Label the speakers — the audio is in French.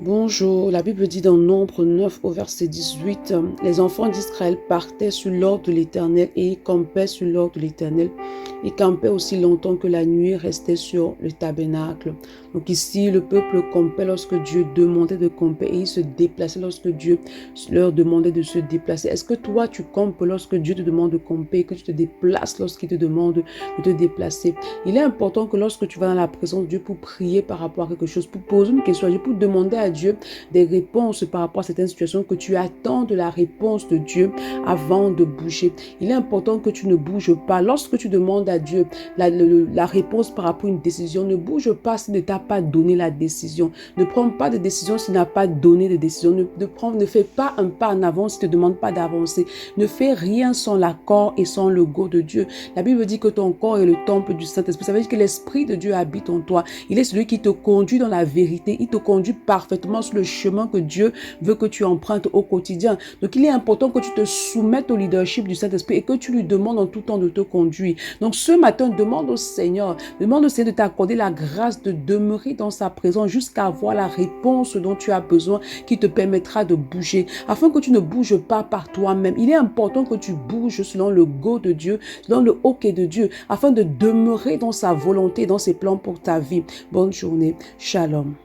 Speaker 1: Bonjour, la Bible dit dans Nombre 9 au verset 18, les enfants d'Israël partaient sur l'ordre de l'Éternel et campaient sur l'ordre de l'Éternel. Ils campaient aussi longtemps que la nuit restait sur le tabernacle. Donc ici, le peuple campait lorsque Dieu demandait de camper et ils se déplaçaient lorsque Dieu leur demandait de se déplacer. Est-ce que toi, tu campes lorsque Dieu te demande de camper et que tu te déplaces lorsqu'il te demande de te déplacer? Il est important que lorsque tu vas dans la présence de Dieu pour prier par rapport à quelque chose, pour poser une question à Dieu, pour demander à Dieu des réponses par rapport à certaines situations, que tu attends de la réponse de Dieu avant de bouger. Il est important que tu ne bouges pas. Lorsque tu demandes à Dieu la réponse par rapport à une décision, ne bouge pas s'il ne t'a pas donné la décision. Ne prends pas de décision s'il n'a pas donné de décision. Ne fais pas un pas en avant s'il ne te demande pas d'avancer. Ne fais rien sans l'accord et sans le go de Dieu. La Bible dit que ton corps est le temple du Saint-Esprit. Ça veut dire que l'Esprit de Dieu habite en toi. Il est celui qui te conduit dans la vérité. Il te conduit parfaitement sur le chemin que Dieu veut que tu empruntes au quotidien. Donc, il est important que tu te soumettes au leadership du Saint-Esprit et que tu lui demandes en tout temps de te conduire. Donc, ce matin, demande au Seigneur de t'accorder la grâce de demeurer dans sa présence jusqu'à avoir la réponse dont tu as besoin qui te permettra de bouger. Afin que tu ne bouges pas par toi-même, il est important que tu bouges selon le go de Dieu, selon le OK de Dieu, afin de demeurer dans sa volonté, dans ses plans pour ta vie. Bonne journée. Shalom.